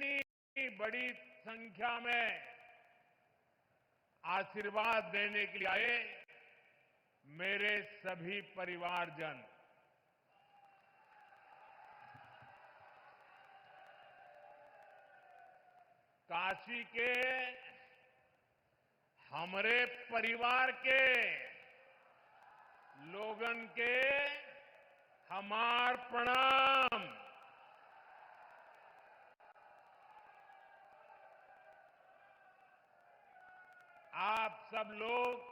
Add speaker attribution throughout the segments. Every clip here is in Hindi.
Speaker 1: इतनी बड़ी संख्या में आशीर्वाद देने के लिए आए मेरे सभी परिवारजन, काशी के हमारे परिवार के लोगन के हमार प्रणाम। आप सब लोग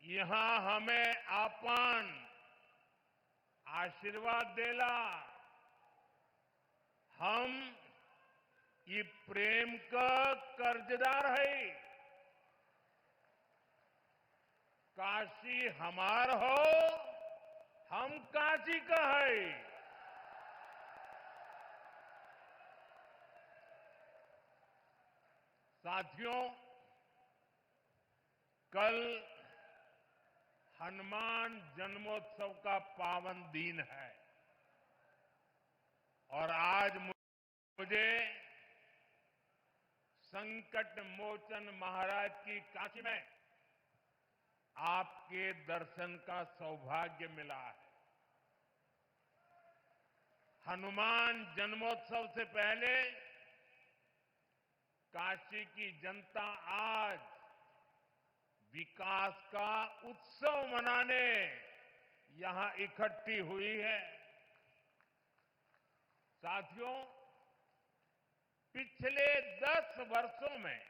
Speaker 1: यहां हमें आपन आशीर्वाद देला, हम ये प्रेम का कर्जदार है। काशी हमार हो, हम काशी का है। साथियों, कल हनुमान जन्मोत्सव का पावन दिन है और आज मुझे संकट मोचन महाराज की काशी में आपके दर्शन का सौभाग्य मिला है। हनुमान जन्मोत्सव से पहले काशी की जनता आज विकास का उत्सव मनाने यहां इकट्ठी हुई है। साथियों, पिछले 10 वर्षों में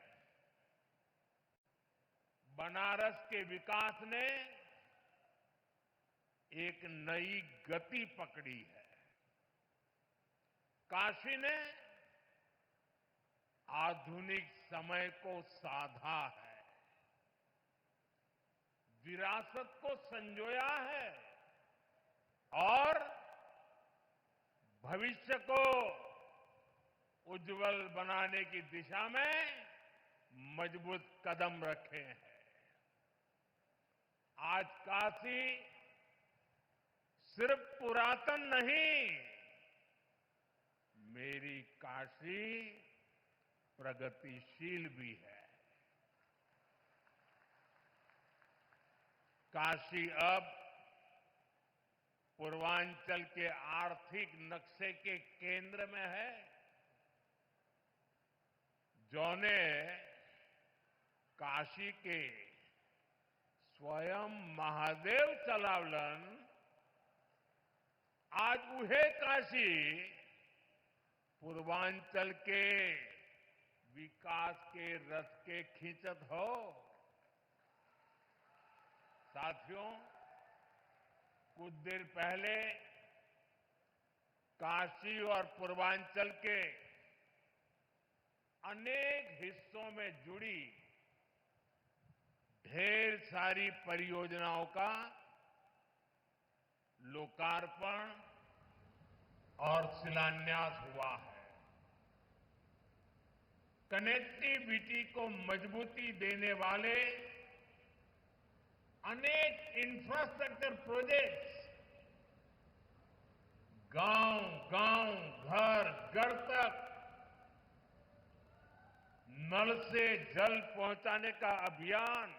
Speaker 1: बनारस के विकास ने एक नई गति पकड़ी है। काशी ने आधुनिक समय को साधा है, विरासत को संजोया है और भविष्य को उज्जवल बनाने की दिशा में मजबूत कदम रखे हैं। आज काशी सिर्फ पुरातन नहीं, मेरी काशी प्रगतिशील भी है। काशी अब पूर्वांचल के आर्थिक नक्शे के केंद्र में है। जौने काशी के स्वयं महादेव चलावलन, आज उहे काशी पूर्वांचल के विकास के रथ के खींचत हो। साथियों, कुछ देर पहले काशी और पूर्वांचल के अनेक हिस्सों में जुड़ी ढेर सारी परियोजनाओं का लोकार्पण और शिलान्यास हुआ है। कनेक्टिविटी को मजबूती देने वाले अनेक इंफ्रास्ट्रक्चर प्रोजेक्ट्स गांव-गांव, घर-घर तक नल से जल पहुंचाने का अभियान,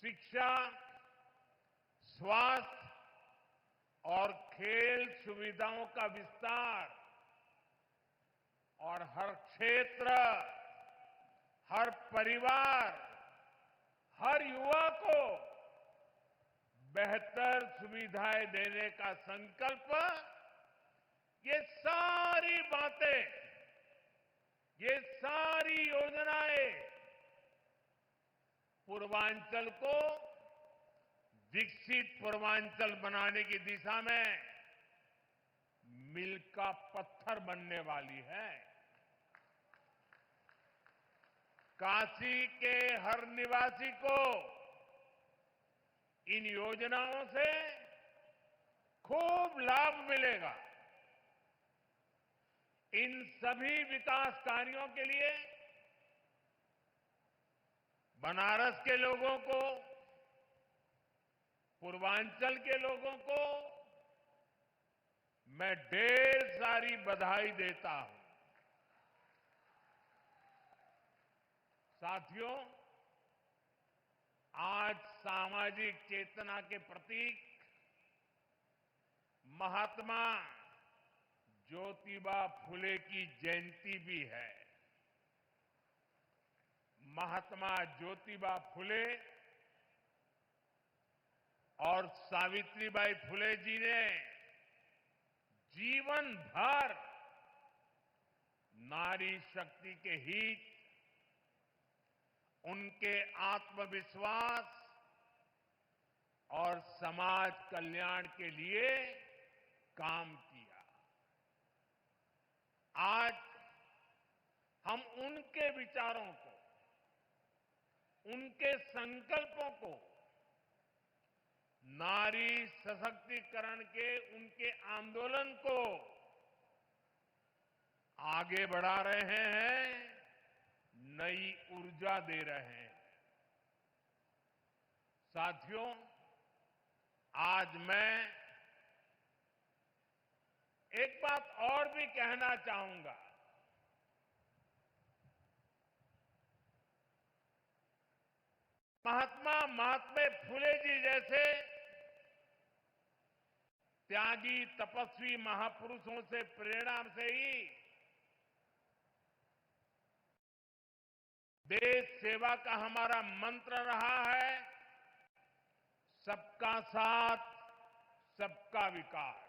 Speaker 1: शिक्षा, स्वास्थ्य और खेल सुविधाओं का विस्तार और हर क्षेत्र, हर परिवार, हर युवा को बेहतर सुविधाएं देने का संकल्प, ये सारी बातें, ये सारी योजनाएं पूर्वांचल को विकसित पूर्वांचल बनाने की दिशा में मील का पत्थर बनने वाली है। काशी के हर निवासी को इन योजनाओं से खूब लाभ मिलेगा। इन सभी विकास कार्यों के लिए बनारस के लोगों को, पूर्वांचल के लोगों को मैं ढेर सारी बधाई देता हूं। साथियों, आज सामाजिक चेतना के प्रतीक महात्मा ज्योतिबा फुले की जयंती भी है। महात्मा ज्योतिबा फुले और सावित्रीबाई फुले जी ने जीवन भर नारी शक्ति के हित, उनके आत्मविश्वास और समाज कल्याण के लिए काम किया। आज हम उनके विचारों को, उनके संकल्पों को, नारी सशक्तिकरण के उनके आंदोलन को आगे बढ़ा रहे हैं, नई ऊर्जा दे रहे हैं। साथियों, आज मैं एक बात और भी कहना चाहूंगा। महात्मा फुले जी जैसे त्यागी तपस्वी महापुरुषों से प्रेरणा से ही देश सेवा का हमारा मंत्र रहा है, सबका साथ, सबका विकास।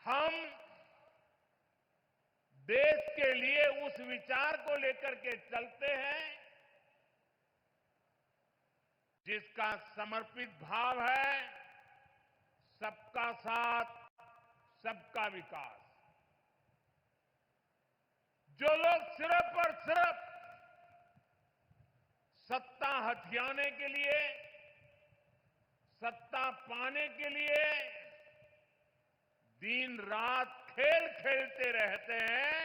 Speaker 1: हम देश के लिए उस विचार को लेकर के चलते हैं जिसका समर्पित भाव है सबका साथ, सबका विकास। जो लोग सिर्फ और सिर्फ सत्ता हथियाने के लिए, सत्ता पाने के लिए दिन रात खेल खेलते रहते हैं,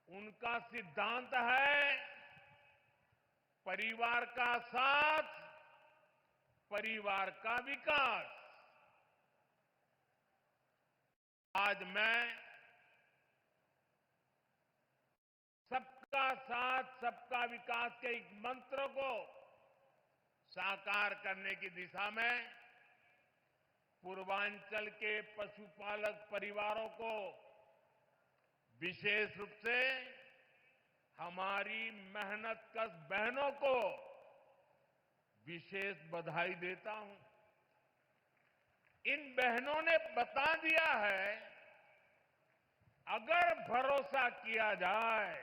Speaker 1: उनका सिद्धांत है परिवार का साथ, परिवार का विकास। आज मैं सबका साथ, सबका विकास के एक मंत्र को साकार करने की दिशा में पूर्वांचल के पशुपालक परिवारों को, विशेष रूप से हमारी मेहनतकश बहनों को विशेष बधाई देता हूं। इन बहनों ने बता दिया है, अगर भरोसा किया जाए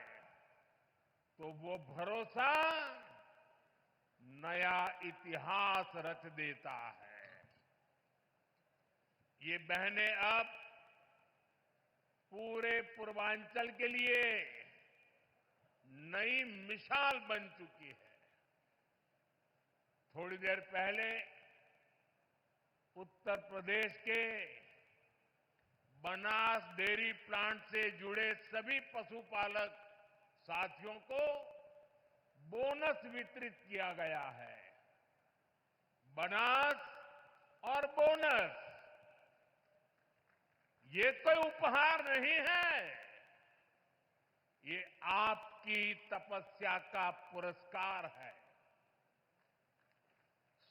Speaker 1: तो वो भरोसा नया इतिहास रच देता है। ये बहनें अब पूरे पूर्वांचल के लिए नई मिसाल बन चुकी है। थोड़ी देर पहले उत्तर प्रदेश के बनास डेयरी प्लांट से जुड़े सभी पशुपालक साथियों को बोनस वितरित किया गया है। बनास और बोनस, ये कोई उपहार नहीं है, ये आपकी तपस्या का पुरस्कार है।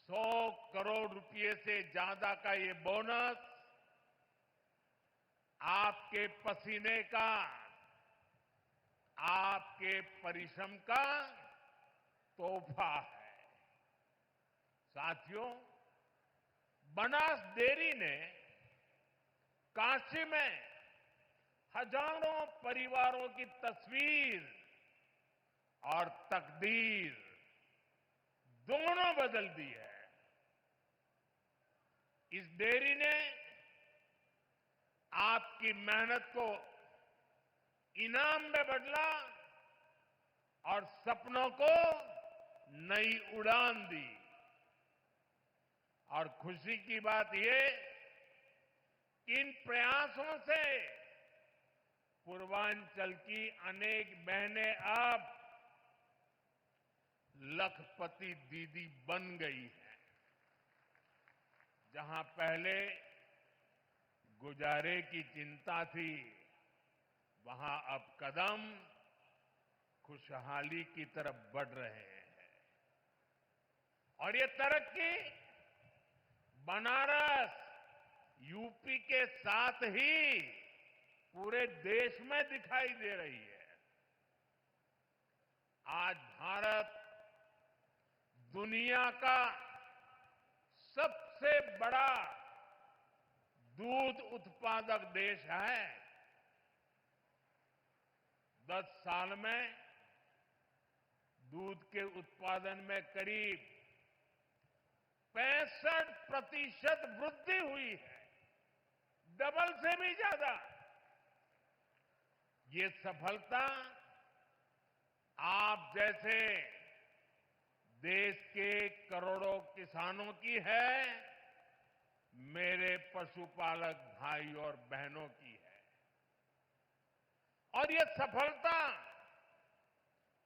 Speaker 1: 100 करोड़ रुपए से ज्यादा का ये बोनस आपके पसीने का, आपके परिश्रम का तोहफा है। साथियों, बनास डेयरी ने काशी में हजारों परिवारों की तस्वीर और तकदीर दोनों बदल दी है। इस डेयरी ने आपकी मेहनत को इनाम में बदला और सपनों को नई उड़ान दी। और खुशी की बात ये, इन प्रयासों से पूर्वांचल की अनेक बहनें अब लखपति दीदी बन गई हैं। जहां पहले गुजारे की चिंता थी, वहां अब कदम खुशहाली की तरफ बढ़ रहे हैं। और ये तरक्की बनारस, यूपी के साथ ही पूरे देश में दिखाई दे रही है। आज भारत दुनिया का सबसे बड़ा दूध उत्पादक देश है। 10 साल में दूध के उत्पादन में करीब 65% वृद्धि हुई है, डबल से भी ज्यादा। ये सफलता आप जैसे देश के करोड़ों किसानों की है, मेरे पशुपालक भाई और बहनों की है। और ये सफलता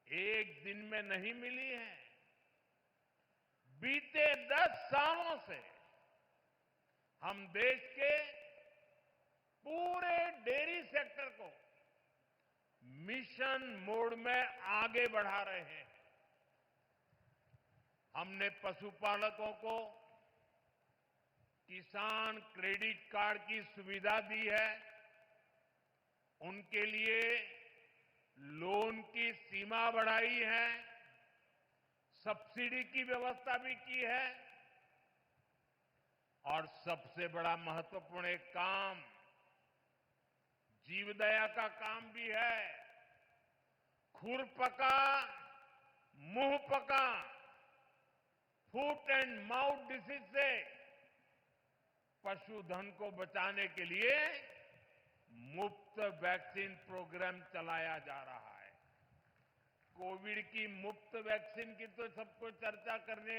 Speaker 1: एक दिन में नहीं मिली है। बीते 10 सालों से हम देश के पूरे डेयरी सेक्टर को मिशन मोड में आगे बढ़ा रहे हैं। हमने पशुपालकों को किसान क्रेडिट कार्ड की सुविधा दी है, उनके लिए लोन की सीमा बढ़ाई है, सब्सिडी की व्यवस्था भी की है और सबसे बड़ा महत्वपूर्ण एक काम जीवदया का काम भी है। खुरपका मुंहपका फुट एंड माउथ डिसीज से पशुधन को बचाने के लिए मुफ्त वैक्सीन प्रोग्राम चलाया जा रहा है। कोविड की मुफ्त वैक्सीन की तो सबको चर्चा करने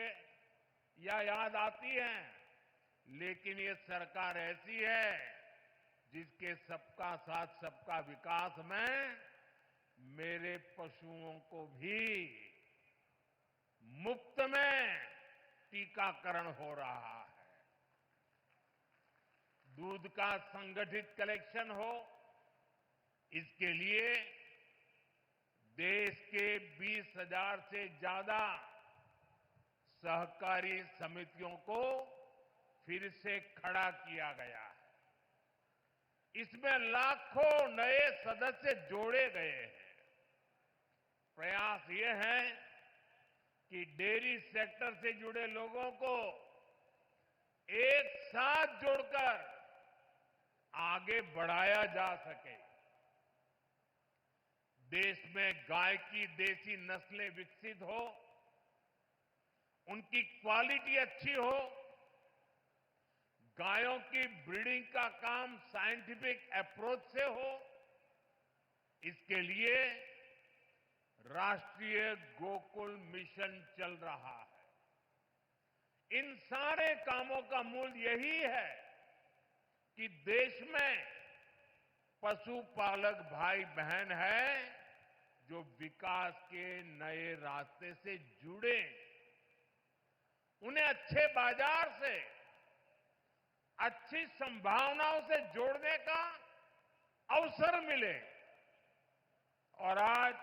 Speaker 1: या याद आती है, लेकिन ये सरकार ऐसी है जिसके सबका साथ सबका विकास में मेरे पशुओं को भी मुफ्त में टीकाकरण हो रहा है। दूध का संगठित कलेक्शन हो, इसके लिए देश के 20,000 से ज्यादा सहकारी समितियों को फिर से खड़ा किया गया है। इसमें लाखों नए सदस्य जोड़े गए हैं। प्रयास ये है कि डेयरी सेक्टर से जुड़े लोगों को एक साथ जोड़कर आगे बढ़ाया जा सके। देश में गाय की देसी नस्लें विकसित हो, उनकी क्वालिटी अच्छी हो, गायों की ब्रीडिंग का काम साइंटिफिक अप्रोच से हो, इसके लिए राष्ट्रीय गोकुल मिशन चल रहा है। इन सारे कामों का मूल यही है कि देश में पशुपालक भाई बहन है जो विकास के नए रास्ते से जुड़े, उन्हें अच्छे बाजार से, अच्छी संभावनाओं से जोड़ने का अवसर मिले। और आज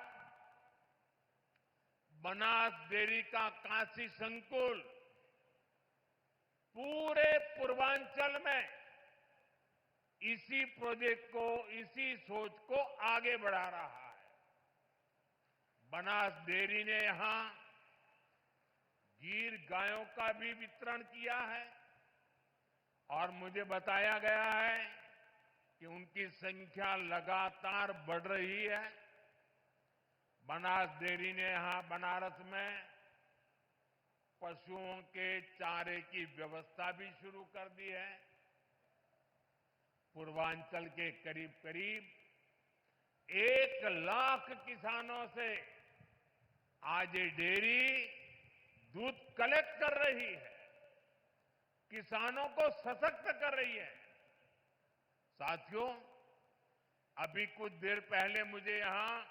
Speaker 1: बनास डेयरी का काशी संकुल पूरे पूर्वांचल में इसी प्रोजेक्ट को, इसी सोच को आगे बढ़ा रहा है। बनास डेयरी ने यहां गीर गायों का भी वितरण किया है और मुझे बताया गया है कि उनकी संख्या लगातार बढ़ रही है। बनास डेयरी ने यहां बनारस में पशुओं के चारे की व्यवस्था भी शुरू कर दी है। पूर्वांचल के करीब करीब 1 लाख किसानों से आज ये डेयरी दूध कलेक्ट कर रही है, किसानों को सशक्त कर रही है। साथियों, अभी कुछ देर पहले मुझे यहां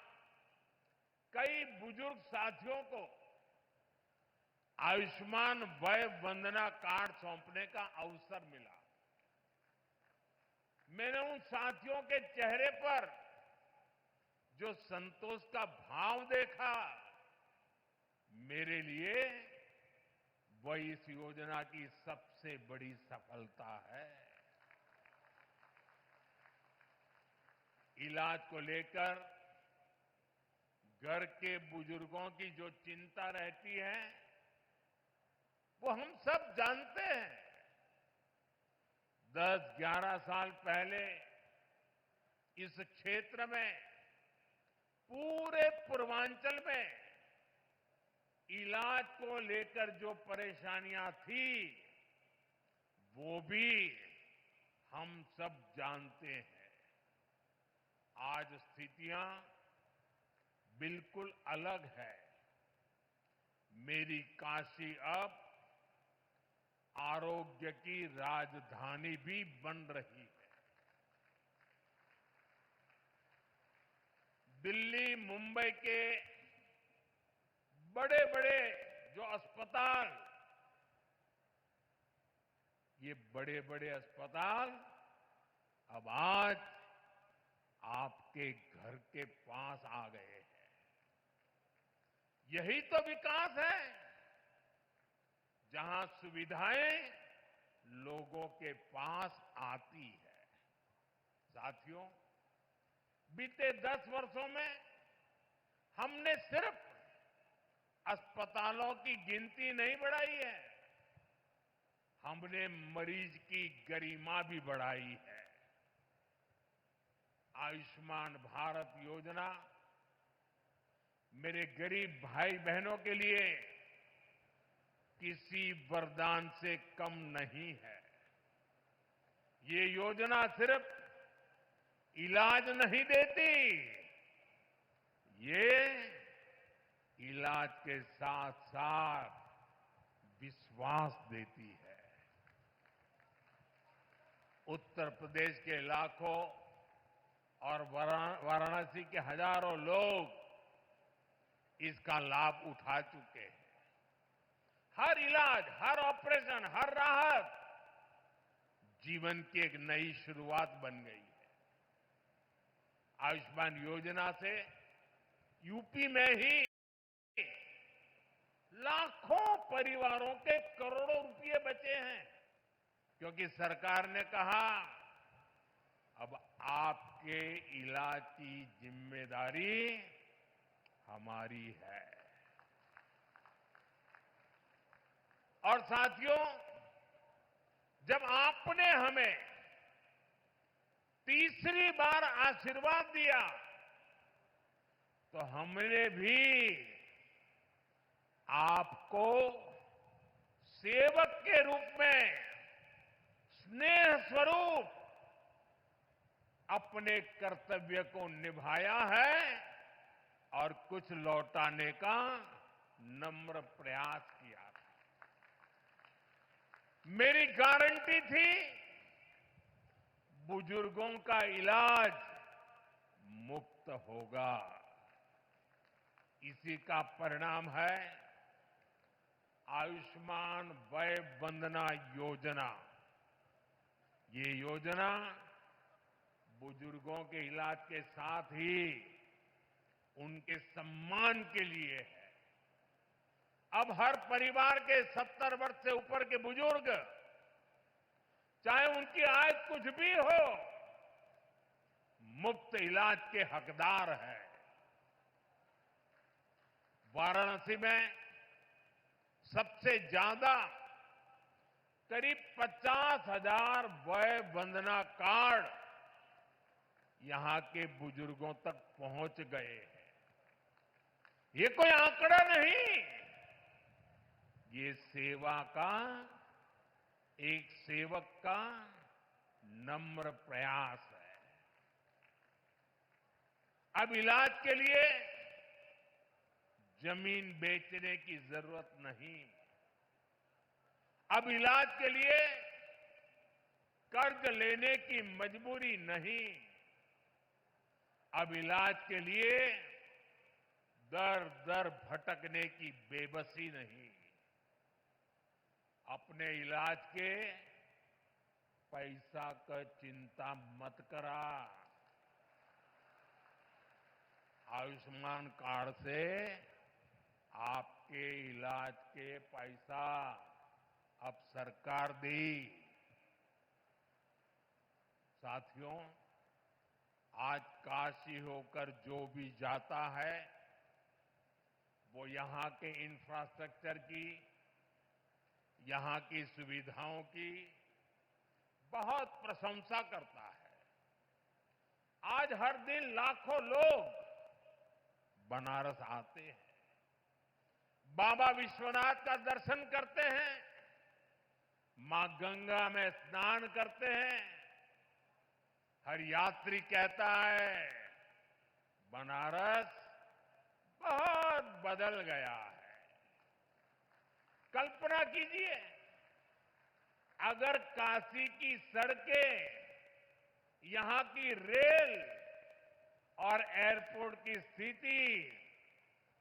Speaker 1: कई बुजुर्ग साथियों को आयुष्मान वय वंदना कार्ड सौंपने का अवसर मिला। मैंने उन साथियों के चेहरे पर जो संतोष का भाव देखा, मेरे लिए वह इस योजना की सबसे बड़ी सफलता है। इलाज को लेकर घर के बुजुर्गों की जो चिंता रहती है, वो हम सब जानते हैं। 10-11 साल पहले इस क्षेत्र में, पूरे पूर्वांचल में इलाज को लेकर जो परेशानियां थी, वो भी हम सब जानते हैं। आज स्थितियां बिल्कुल अलग है। मेरी काशी अब आरोग्य की राजधानी भी बन रही है। दिल्ली, मुंबई के बड़े बड़े जो अस्पताल, ये बड़े बड़े अस्पताल अब आज आपके घर के पास आ गए हैं। यही तो विकास है, जहां सुविधाएं लोगों के पास आती है। साथियों, बीते 10 वर्षों में हमने सिर्फ अस्पतालों की गिनती नहीं बढ़ाई है, हमने मरीज की गरिमा भी बढ़ाई है। आयुष्मान भारत योजना मेरे गरीब भाई बहनों के लिए किसी वरदान से कम नहीं है। ये योजना सिर्फ इलाज नहीं देती, ये इलाज के साथ साथ विश्वास देती है। उत्तर प्रदेश के लाखों और वाराणसी के हजारों लोग इसका लाभ उठा चुके हैं। हर इलाज, हर ऑपरेशन, हर राहत जीवन की एक नई शुरुआत बन गई है। आयुष्मान योजना से यूपी में ही लाखों परिवारों के करोड़ों रुपए बचे हैं, क्योंकि सरकार ने कहा अब आपके इलाज की जिम्मेदारी हमारी है। और साथियों, जब आपने हमें तीसरी बार आशीर्वाद दिया, तो हमने भी आपको सेवक के रूप में स्नेह स्वरूप अपने कर्तव्य को निभाया है और कुछ लौटाने का नम्र प्रयास किया था। मेरी गारंटी थी, बुजुर्गों का इलाज मुफ्त होगा। इसी का परिणाम है आयुष्मान वय वंदना योजना। ये योजना बुजुर्गों के इलाज के साथ ही उनके सम्मान के लिए है। अब हर परिवार के 70 वर्ष से ऊपर के बुजुर्ग, चाहे उनकी आय कुछ भी हो, मुफ्त इलाज के हकदार है। वाराणसी में सबसे ज्यादा करीब 50,000 वय वंदना कार्ड यहां के बुजुर्गों तक पहुंच गए हैं। ये कोई आंकड़ा नहीं, ये सेवा का, एक सेवक का नम्र प्रयास है। अब इलाज के लिए जमीन बेचने की जरूरत नहीं। अब इलाज के लिए कर्ज लेने की मजबूरी नहीं। अब इलाज के लिए दर दर भटकने की बेबसी नहीं। अपने इलाज के पैसा का चिंता मत करा। आयुष्मान कार्ड से आपके इलाज के पैसा अब सरकार दी। साथियों, आज काशी होकर जो भी जाता है वो यहां के इंफ्रास्ट्रक्चर की, यहां की सुविधाओं की बहुत प्रशंसा करता है। आज हर दिन लाखों लोग बनारस आते हैं, बाबा विश्वनाथ का दर्शन करते हैं, मां गंगा में स्नान करते हैं। हर यात्री कहता है बनारस बहुत बदल गया है। कल्पना कीजिए, अगर काशी की सड़कें, यहां की रेल और एयरपोर्ट की स्थिति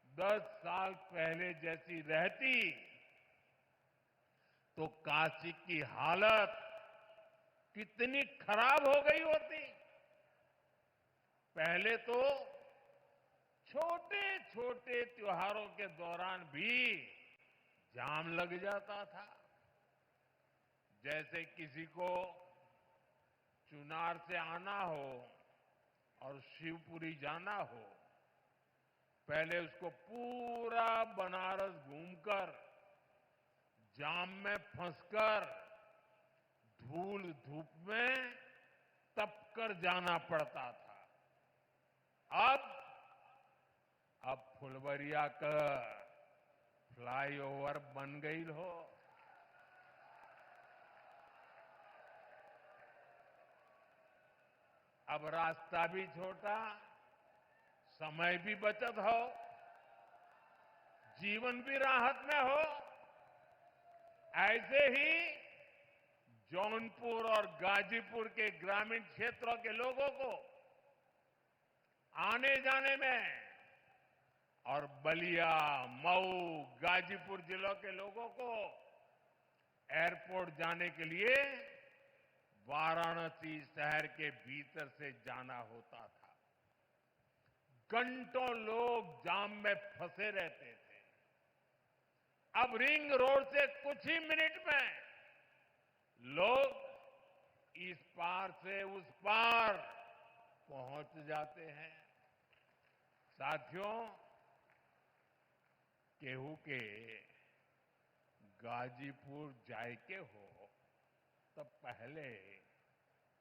Speaker 1: 10 साल पहले जैसी रहती तो काशी की हालत कितनी खराब हो गई होती। पहले तो छोटे छोटे त्योहारों के दौरान भी जाम लग जाता था। जैसे किसी को चुनार से आना हो और शिवपुरी जाना हो, पहले उसको पूरा बनारस घूमकर, जाम में फंसकर, धूल धूप में तपकर जाना पड़ता था। अब फुलवरिया का फ्लाईओवर बन गई हो। अब रास्ता भी छोटा, समय भी बचत हो, जीवन भी राहत में हो। ऐसे ही जौनपुर और गाजीपुर के ग्रामीण क्षेत्रों के लोगों को आने जाने में और बलिया, मऊ, गाजीपुर जिलों के लोगों को एयरपोर्ट जाने के लिए वाराणसी शहर के भीतर से जाना होता था। घंटों लोग जाम में फंसे रहते थे। अब रिंग रोड से कुछ ही मिनट में लोग इस पार से उस पार पहुंच जाते हैं। साथियों, केहू के गाजीपुर जायके हो तब पहले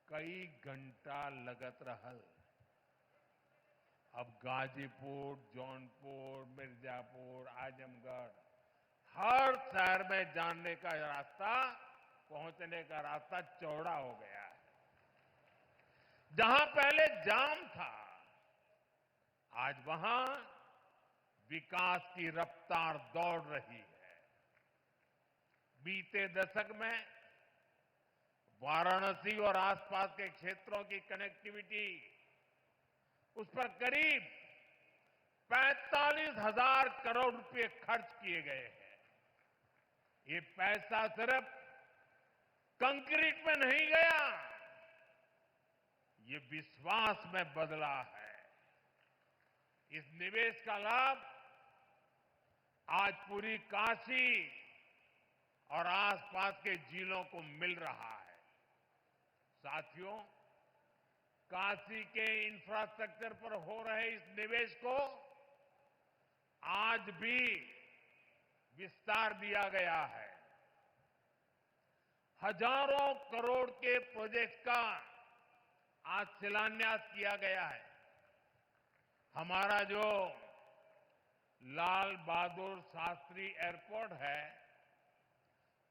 Speaker 1: कई घंटा लगत रहल। अब गाजीपुर, जौनपुर, मिर्जापुर, आजमगढ़, हर शहर में जाने का रास्ता, पहुंचने का रास्ता चौड़ा हो गया है। जहां पहले जाम था, आज वहां विकास की रफ्तार दौड़ रही है। बीते दशक में वाराणसी और आसपास के क्षेत्रों की कनेक्टिविटी, उस पर करीब 45,000 करोड़ रुपए खर्च किए गए हैं। ये पैसा सिर्फ कंक्रीट में नहीं गया, ये विश्वास में बदला है। इस निवेश का लाभ आज पूरी काशी और आसपास के जिलों को मिल रहा है। साथियों, काशी के इंफ्रास्ट्रक्चर पर हो रहे इस निवेश को आज भी विस्तार दिया गया है। हजारों करोड़ के प्रोजेक्ट का आज शिलान्यास किया गया है। हमारा जो लाल बहादुर शास्त्री एयरपोर्ट है,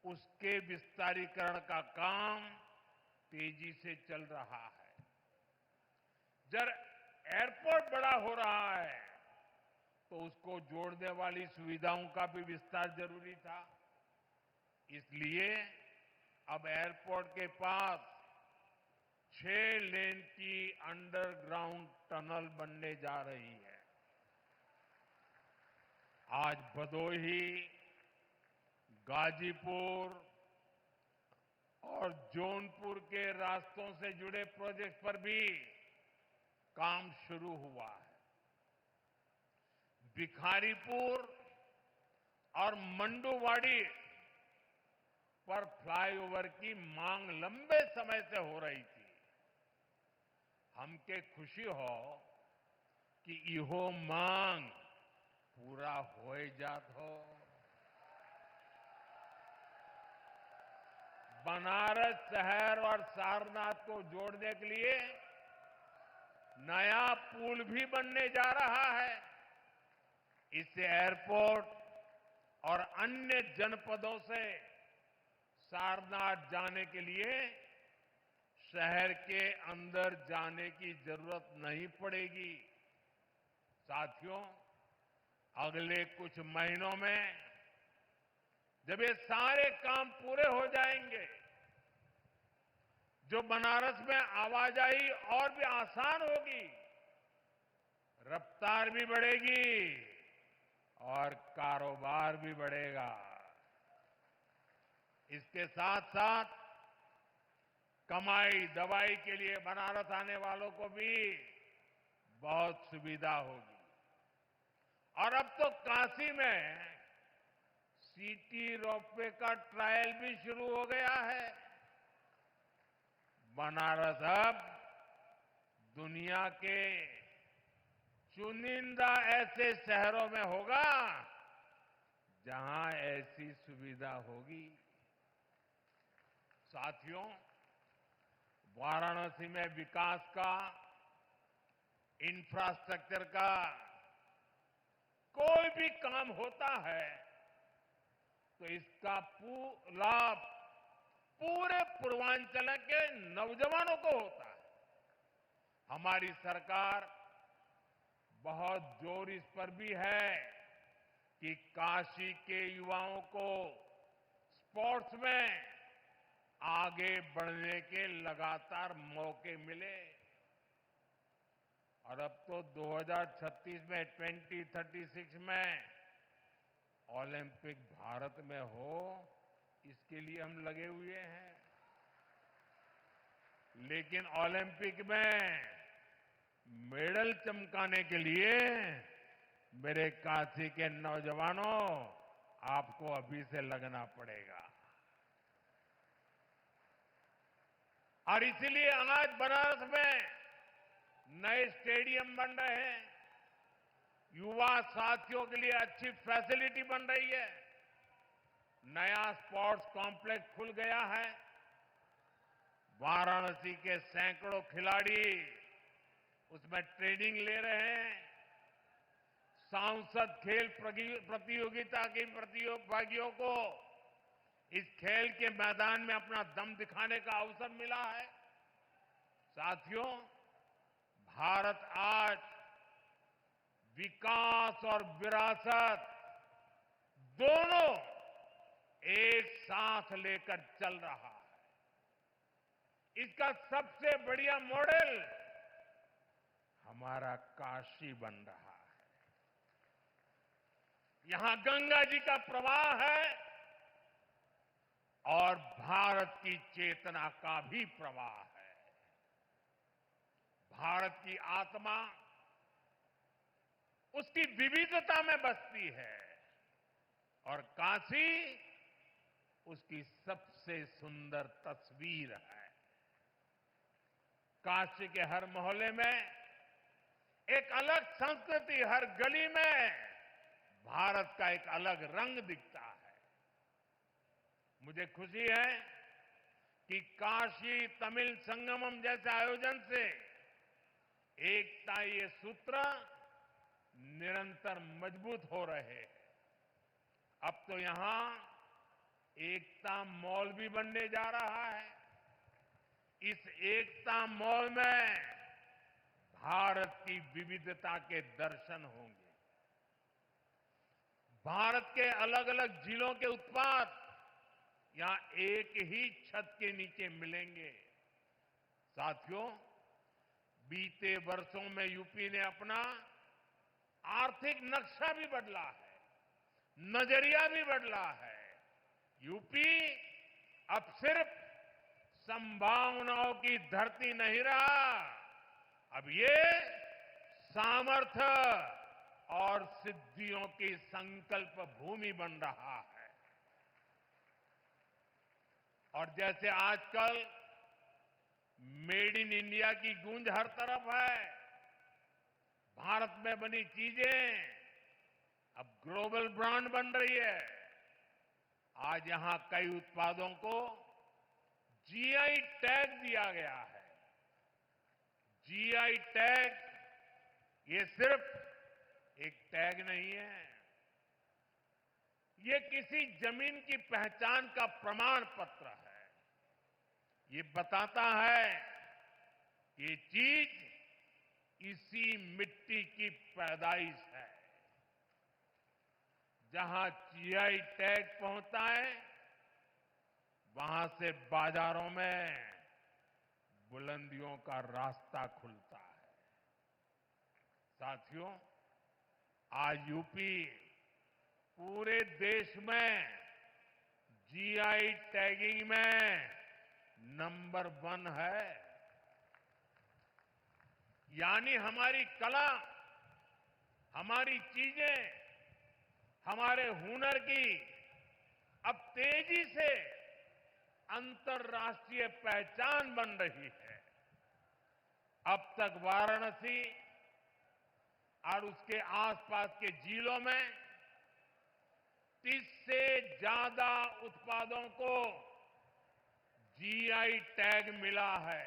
Speaker 1: उसके विस्तारीकरण का काम तेजी से चल रहा है। जब एयरपोर्ट बड़ा हो रहा है तो उसको जोड़ने वाली सुविधाओं का भी विस्तार जरूरी था। इसलिए अब एयरपोर्ट के पास 6 लेन की अंडरग्राउंड टनल बनने जा रही है। आज भदोही, गाजीपुर और जौनपुर के रास्तों से जुड़े प्रोजेक्ट पर भी काम शुरू हुआ है। भिखारीपुर और मंडुवाड़ी पर फ्लाईओवर की मांग लंबे समय से हो रही थी। हमके खुशी हो कि इहो मांग पूरा हो जात हो। बनारस शहर और सारनाथ को जोड़ने के लिए नया पुल भी बनने जा रहा है। इससे एयरपोर्ट और अन्य जनपदों से सारनाथ जाने के लिए शहर के अंदर जाने की जरूरत नहीं पड़ेगी। साथियों, अगले कुछ महीनों में जब ये सारे काम पूरे हो जाएंगे, जो बनारस में आवाजाही और भी आसान होगी, रफ्तार भी बढ़ेगी और कारोबार भी बढ़ेगा। इसके साथ साथ कमाई दवाई के लिए बनारस आने वालों को भी बहुत सुविधा होगी। और अब तो काशी में सिटी रोपवे का ट्रायल भी शुरू हो गया है। बनारस अब दुनिया के चुनिंदा ऐसे शहरों में होगा जहां ऐसी सुविधा होगी। साथियों, वाराणसी में विकास का, इंफ्रास्ट्रक्चर का कोई भी काम होता है तो इसका लाभ पूरे पूर्वांचल के नौजवानों को होता है। हमारी सरकार बहुत जोर इस पर भी है कि काशी के युवाओं को स्पोर्ट्स में आगे बढ़ने के लगातार मौके मिले। और अब तो 2036 में 2036 में ओलंपिक भारत में हो, इसके लिए हम लगे हुए हैं। लेकिन ओलंपिक में मेडल चमकाने के लिए मेरे काशी के नौजवानों, आपको अभी से लगना पड़ेगा। और इसीलिए आज बनारस में नए स्टेडियम बन रहे हैं, युवा साथियों के लिए अच्छी फैसिलिटी बन रही है, नया स्पोर्ट्स कॉम्प्लेक्स खुल गया है। वाराणसी के सैकड़ों खिलाड़ी उसमें ट्रेनिंग ले रहे हैं। सांसद खेल प्रतियोगिता के प्रतिभागियों को इस खेल के मैदान में अपना दम दिखाने का अवसर मिला है। साथियों, भारत आज विकास और विरासत दोनों एक साथ लेकर चल रहा है। इसका सबसे बढ़िया मॉडल हमारा काशी बन रहा है। यहां गंगा जी का प्रवाह है और भारत की चेतना का भी प्रवाह है। भारत की आत्मा उसकी विविधता में बसती है और काशी उसकी सबसे सुंदर तस्वीर है। काशी के हर मोहल्ले में एक अलग संस्कृति, हर गली में भारत का एक अलग रंग दिखता है। मुझे खुशी है कि काशी तमिल संगमम जैसे आयोजन से एकता ये सूत्र निरंतर मजबूत हो रहे हैं। अब तो यहां एकता मॉल भी बनने जा रहा है। इस एकता मॉल में भारत की विविधता के दर्शन होंगे। भारत के अलग अलग जिलों के उत्पाद यहां एक ही छत के नीचे मिलेंगे। साथियों, बीते वर्षों में यूपी ने अपना आर्थिक नक्शा भी बदला है, नजरिया भी बदला है। यूपी अब सिर्फ संभावनाओं की धरती नहीं रहा, अब ये सामर्थ्य और सिद्धियों की संकल्प भूमि बन रहा है। और जैसे आजकल मेड इन इंडिया की गूंज हर तरफ है, भारत में बनी चीजें अब ग्लोबल ब्रांड बन रही है। आज यहां कई उत्पादों को जीआई टैग दिया गया है। जीआई टैग ये सिर्फ एक टैग नहीं है, ये किसी जमीन की पहचान का प्रमाण पत्र है। ये बताता है कि ये चीज इसी मिट्टी की पैदाइश है। जहां जीआई टैग पहुंचता है, वहां से बाजारों में बुलंदियों का रास्ता खुलता है। साथियों, आज यूपी पूरे देश में जीआई टैगिंग में नंबर 1 है। यानी हमारी कला, हमारी चीजें, हमारे हुनर की अब तेजी से अंतर्राष्ट्रीय पहचान बन रही है। अब तक वाराणसी और उसके आसपास के जिलों में 30 से ज्यादा उत्पादों को जीआई टैग मिला है।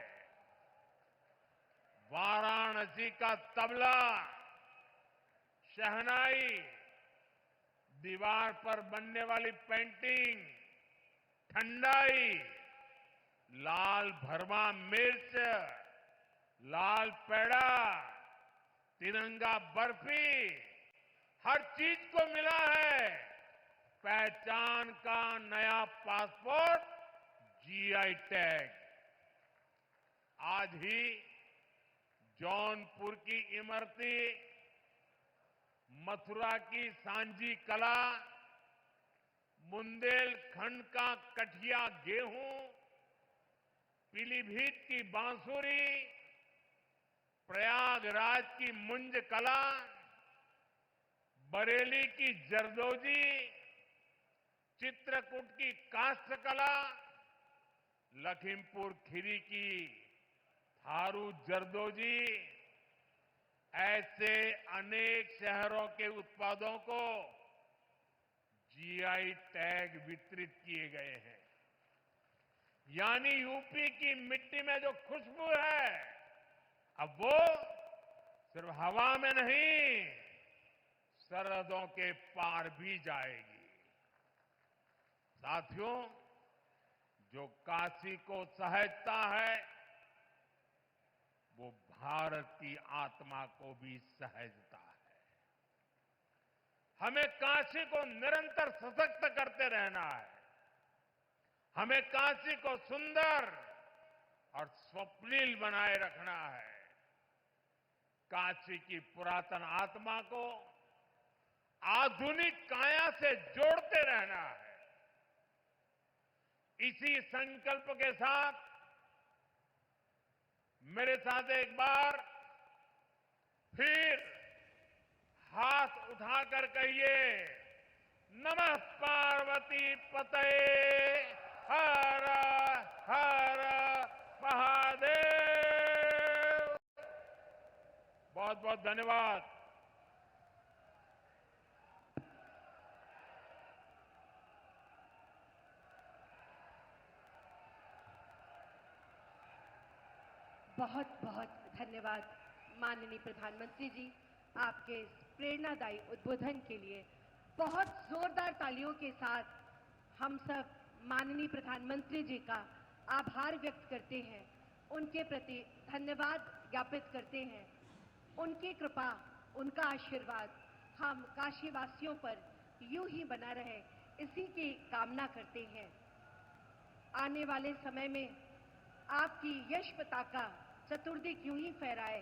Speaker 1: वाराणसी का तबला, शहनाई, दीवार पर बनने वाली पेंटिंग, ठंडाई, लाल भरमा मिर्च, लाल पेड़ा, तिरंगा बर्फी, हर चीज को मिला है पहचान का नया पासपोर्ट, जीआई टैग। आज ही जौनपुर की इमरती, मथुरा की सांझी कला, बुंदेलखंड का कठिया गेहूं, पीलीभीत की बांसुरी, प्रयागराज की मुंज कला, बरेली की जरदोजी, चित्रकूट की काष्ठ कला, लखीमपुर खीरी की थारू जरदोजी, ऐसे अनेक शहरों के उत्पादों को जीआई टैग वितरित किए गए हैं। यानी यूपी की मिट्टी में जो खुशबू है, अब वो सिर्फ हवा में नहीं, सरहदों के पार भी जाएगी। साथियों, जो काशी को सहेजता है, वो भारत की आत्मा को भी सहेजता है। हमें काशी को निरंतर सशक्त करते रहना है। हमें काशी को सुंदर और स्वप्निल बनाए रखना है। काशी की पुरातन आत्मा को आधुनिक काया से जोड़ते रहना है। इसी संकल्प के साथ मेरे साथ एक बार फिर हाथ उठाकर कहिए, नमः पार्वती पतये हर हर महादेव। बहुत बहुत धन्यवाद।
Speaker 2: बहुत बहुत धन्यवाद माननीय प्रधानमंत्री जी, आपके इस प्रेरणादायी उद्बोधन के लिए। बहुत जोरदार तालियों के साथ हम सब माननीय प्रधानमंत्री जी का आभार व्यक्त करते हैं, उनके प्रति धन्यवाद ज्ञापित करते हैं। उनकी कृपा, उनका आशीर्वाद हम काशीवासियों पर यूं ही बना रहे, इसी की कामना करते हैं। आने वाले समय में आपकी यश पताका चतुर्दिक यूं ही फहराए,